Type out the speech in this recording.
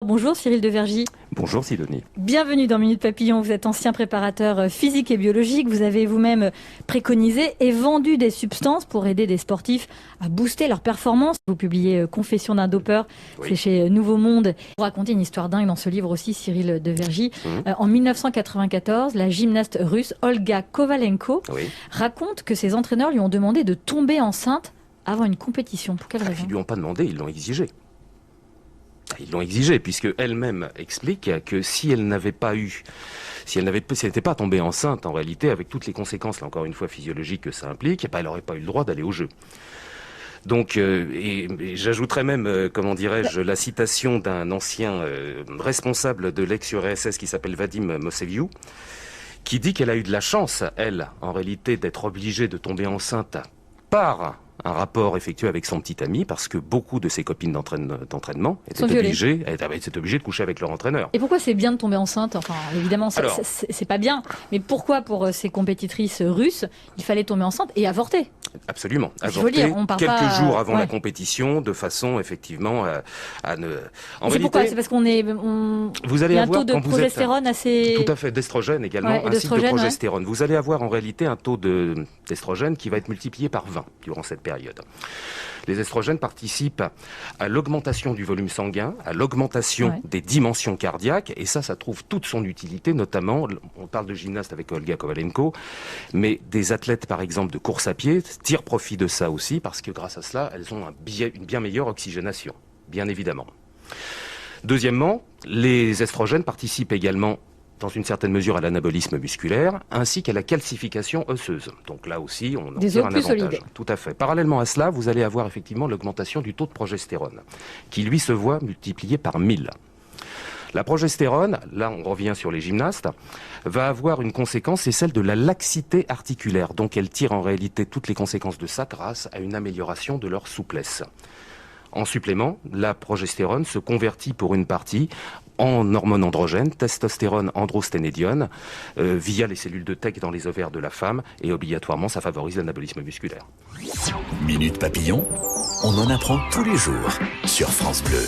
Bonjour Cyril Devergy. Bonjour Sidonie. Bienvenue dans Minute Papillon. Vous êtes ancien préparateur physique et biologique. Vous avez vous-même préconisé et vendu des substances pour aider des sportifs à booster leur performance. Vous publiez Confession d'un dopeur, c'est chez Nouveau Monde. Vous racontez une histoire dingue dans ce livre aussi, Cyril Devergy. En 1994, la gymnaste russe Olga Kovalenko raconte que ses entraîneurs lui ont demandé de tomber enceinte avant une compétition. Pour quelle raison ? Ils lui ont pas demandé, ils l'ont exigé. Ils l'ont exigé, puisque elle-même explique que si elle n'était pas tombée enceinte, en réalité, avec toutes les conséquences, là encore une fois physiologiques que ça implique, elle n'aurait pas eu le droit d'aller au jeu. Donc, et j'ajouterais même, la citation d'un ancien responsable de l'ex-URSS qui s'appelle Vadim Moseviou, qui dit qu'elle a eu de la chance, elle, en réalité, d'être obligée de tomber enceinte par un rapport effectué avec son petit ami, parce que beaucoup de ses copines d'entraînement étaient obligées de coucher avec leur entraîneur. Et pourquoi c'est bien de tomber enceinte ? Enfin, évidemment, c'est pas bien. Mais pourquoi, pour ces compétitrices russes, il fallait tomber enceinte et avorter ? Absolument. Avorter quelques jours avant la compétition, de façon, effectivement, à ne... Pourquoi ? C'est parce il y a un taux de progestérone assez... Tout à fait, d'estrogène également, ainsi que de progestérone. Vous allez avoir en réalité un taux d'estrogène qui va être multiplié par 20 durant cette période. Les estrogènes participent à l'augmentation du volume sanguin, à l'augmentation des dimensions cardiaques, et ça trouve toute son utilité, notamment, on parle de gymnastes avec Olga Kovalenko, mais des athlètes, par exemple, de course à pied tirent profit de ça aussi, parce que grâce à cela, elles ont une bien meilleure oxygénation, bien évidemment. Deuxièmement, les estrogènes participent également dans une certaine mesure à l'anabolisme musculaire, ainsi qu'à la calcification osseuse. Donc là aussi, on en tire un avantage. Solides. Tout à fait. Parallèlement à cela, vous allez avoir effectivement l'augmentation du taux de progestérone, qui lui se voit multiplié par 1000. La progestérone, là on revient sur les gymnastes, va avoir une conséquence, c'est celle de la laxité articulaire. Donc elle tire en réalité toutes les conséquences de ça grâce à une amélioration de leur souplesse. En supplément, la progestérone se convertit pour une partie en hormone androgène, testostérone androsténédione, via les cellules de Tech dans les ovaires de la femme, et obligatoirement ça favorise l'anabolisme musculaire. Minute Papillon, on en apprend tous les jours sur France Bleu.